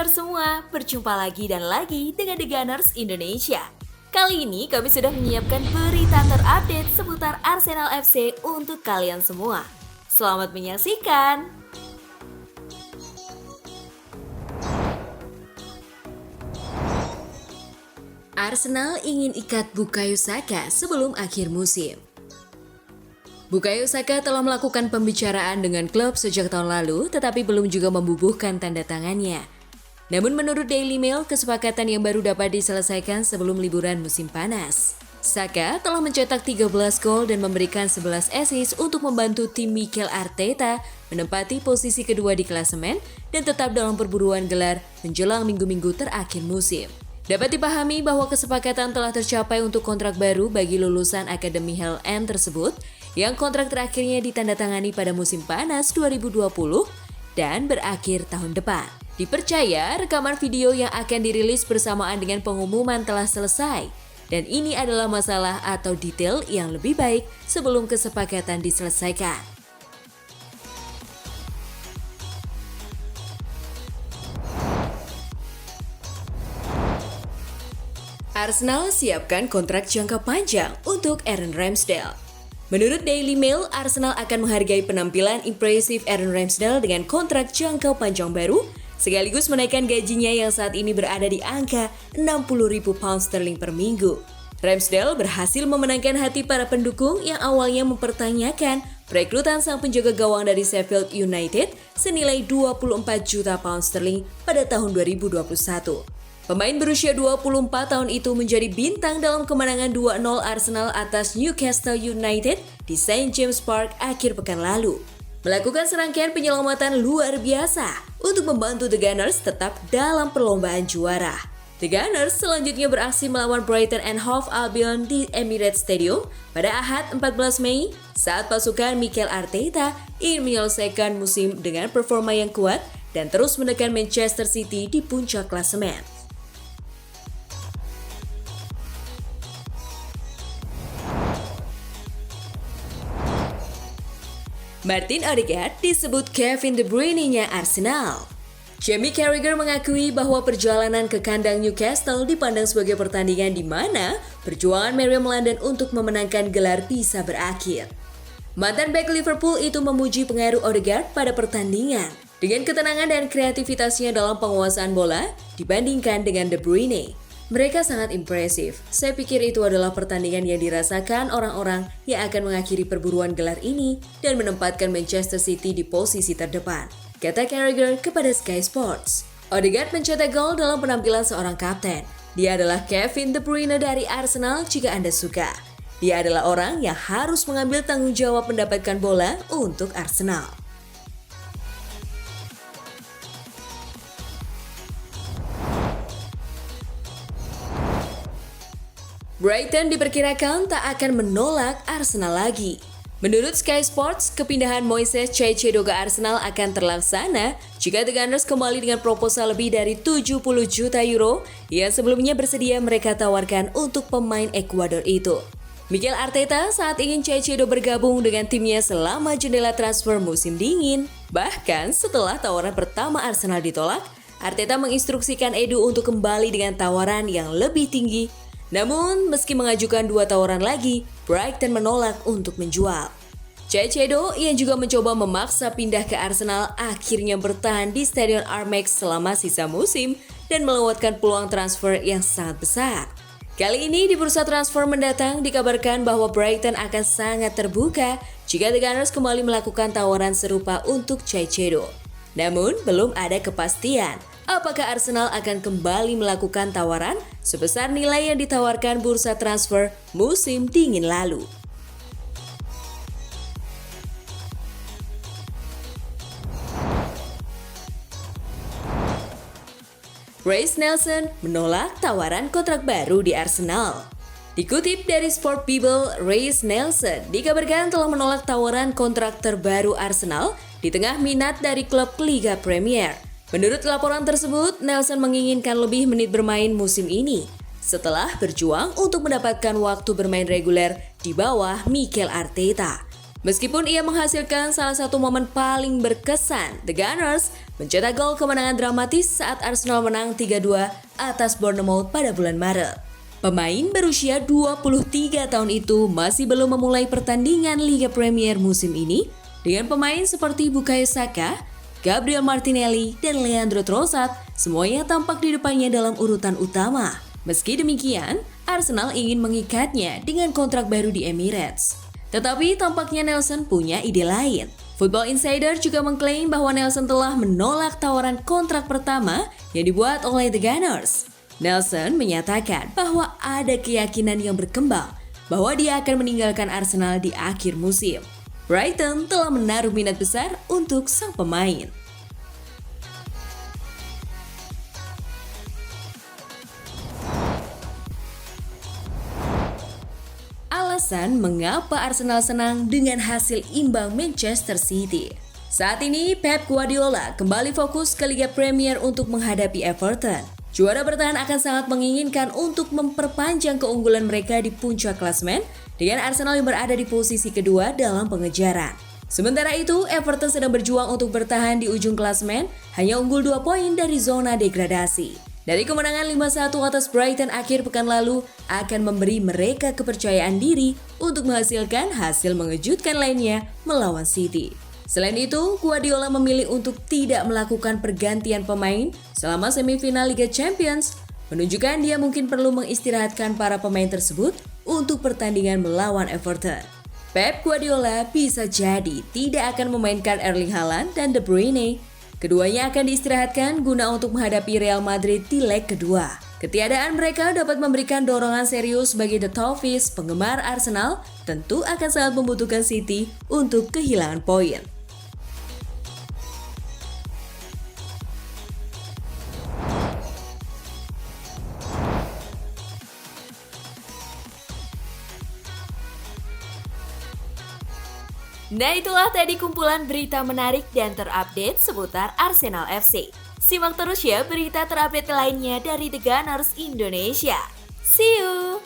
Gunners semua, berjumpa lagi dan lagi dengan The Gunners Indonesia. Kali ini kami sudah menyiapkan berita terupdate seputar Arsenal FC untuk kalian semua. Selamat menyaksikan! Arsenal ingin ikat Bukayo Saka sebelum akhir musim. Bukayo Saka telah melakukan pembicaraan dengan klub sejak tahun lalu, tetapi belum juga membubuhkan tanda tangannya. Namun menurut Daily Mail, kesepakatan yang baru dapat diselesaikan sebelum liburan musim panas. Saka telah mencetak 13 gol dan memberikan 11 assist untuk membantu tim Mikel Arteta menempati posisi kedua di klasemen dan tetap dalam perburuan gelar menjelang minggu-minggu terakhir musim. Dapat dipahami bahwa kesepakatan telah tercapai untuk kontrak baru bagi lulusan Akademi Hell End tersebut, yang kontrak terakhirnya ditandatangani pada musim panas 2020 dan berakhir tahun depan. Dipercaya rekaman video yang akan dirilis bersamaan dengan pengumuman telah selesai, dan ini adalah masalah atau detail yang lebih baik sebelum kesepakatan diselesaikan. Arsenal siapkan kontrak jangka panjang untuk Aaron Ramsdale. Menurut Daily Mail, Arsenal akan menghargai penampilan impresif Aaron Ramsdale dengan kontrak jangka panjang baru, sekaligus menaikkan gajinya yang saat ini berada di angka 60.000 pound sterling per minggu. Ramsdale berhasil memenangkan hati para pendukung yang awalnya mempertanyakan perekrutan sang penjaga gawang dari Sheffield United senilai 24 juta pound sterling pada tahun 2021. Pemain berusia 24 tahun itu menjadi bintang dalam kemenangan 2-0 Arsenal atas Newcastle United di St. James Park akhir pekan lalu. Melakukan serangkaian penyelamatan luar biasa untuk membantu The Gunners tetap dalam perlombaan juara. The Gunners selanjutnya beraksi melawan Brighton and Hove Albion di Emirates Stadium pada Ahad 14 Mei saat pasukan Mikel Arteta ingin menyelesaikan musim dengan performa yang kuat dan terus menekan Manchester City di puncak klasemen. Martin Odegaard disebut Kevin De Bruyne-nya Arsenal. Jamie Carragher mengakui bahwa perjalanan ke kandang Newcastle dipandang sebagai pertandingan di mana perjuangan Mario London untuk memenangkan gelar bisa berakhir. Mantan bek Liverpool itu memuji pengaruh Odegaard pada pertandingan dengan ketenangan dan kreativitasnya dalam penguasaan bola dibandingkan dengan De Bruyne. Mereka sangat impresif. Saya pikir itu adalah pertandingan yang dirasakan orang-orang yang akan mengakhiri perburuan gelar ini dan menempatkan Manchester City di posisi terdepan, kata Carragher kepada Sky Sports. Odegaard mencetak gol dalam penampilan seorang kapten. Dia adalah Kevin De Bruyne dari Arsenal jika Anda suka. Dia adalah orang yang harus mengambil tanggung jawab mendapatkan bola untuk Arsenal. Brighton diperkirakan tak akan menolak Arsenal lagi. Menurut Sky Sports, kepindahan Moises Caicedo ke Arsenal akan terlaksana jika The Gunners kembali dengan proposal lebih dari 70 juta euro yang sebelumnya bersedia mereka tawarkan untuk pemain Ekuador itu. Mikel Arteta saat ingin Caicedo bergabung dengan timnya selama jendela transfer musim dingin. Bahkan setelah tawaran pertama Arsenal ditolak, Arteta menginstruksikan Edu untuk kembali dengan tawaran yang lebih tinggi. Namun, meski mengajukan 2 tawaran lagi, Brighton menolak untuk menjual. Caicedo yang juga mencoba memaksa pindah ke Arsenal akhirnya bertahan di Stadion Amex selama sisa musim dan melewatkan peluang transfer yang sangat besar. Kali ini di bursa transfer mendatang dikabarkan bahwa Brighton akan sangat terbuka jika The Gunners kembali melakukan tawaran serupa untuk Caicedo. Namun, belum ada kepastian apakah Arsenal akan kembali melakukan tawaran sebesar nilai yang ditawarkan bursa transfer musim dingin lalu. Reiss Nelson menolak tawaran kontrak baru di Arsenal. Dikutip dari Sport Bible, Reiss Nelson dikabarkan telah menolak tawaran kontrak terbaru Arsenal di tengah minat dari klub Liga Premier. Menurut laporan tersebut, Nelson menginginkan lebih menit bermain musim ini setelah berjuang untuk mendapatkan waktu bermain reguler di bawah Mikel Arteta. Meskipun ia menghasilkan salah satu momen paling berkesan, The Gunners mencetak gol kemenangan dramatis saat Arsenal menang 3-2 atas Bournemouth pada bulan Maret. Pemain berusia 23 tahun itu masih belum memulai pertandingan Liga Premier musim ini dengan pemain seperti Bukayo Saka, Gabriel Martinelli, dan Leandro Trossard semuanya tampak di depannya dalam urutan utama. Meski demikian, Arsenal ingin mengikatnya dengan kontrak baru di Emirates. Tetapi tampaknya Nelson punya ide lain. Football Insider juga mengklaim bahwa Nelson telah menolak tawaran kontrak pertama yang dibuat oleh The Gunners. Nelson menyatakan bahwa ada keyakinan yang berkembang bahwa dia akan meninggalkan Arsenal di akhir musim. Brighton telah menaruh minat besar untuk sang pemain. Alasan mengapa Arsenal senang dengan hasil imbang Manchester City. Saat ini Pep Guardiola kembali fokus ke Liga Premier untuk menghadapi Everton. Juara bertahan akan sangat menginginkan untuk memperpanjang keunggulan mereka di puncak klasemen dengan Arsenal yang berada di posisi kedua dalam pengejaran. Sementara itu, Everton sedang berjuang untuk bertahan di ujung klasemen, hanya unggul 2 poin dari zona degradasi. Dari kemenangan 5-1 atas Brighton akhir pekan lalu akan memberi mereka kepercayaan diri untuk menghasilkan hasil mengejutkan lainnya melawan City. Selain itu, Guardiola memilih untuk tidak melakukan pergantian pemain selama semifinal Liga Champions, menunjukkan dia mungkin perlu mengistirahatkan para pemain tersebut untuk pertandingan melawan Everton. Pep Guardiola bisa jadi tidak akan memainkan Erling Haaland dan De Bruyne. Keduanya akan diistirahatkan guna untuk menghadapi Real Madrid di leg kedua. Ketiadaan mereka dapat memberikan dorongan serius bagi The Toffees, penggemar Arsenal, tentu akan sangat membutuhkan City untuk kehilangan poin. Nah, itulah tadi kumpulan berita menarik dan terupdate seputar Arsenal FC. Simak terus ya berita terupdate lainnya dari The Gunners Indonesia. See you!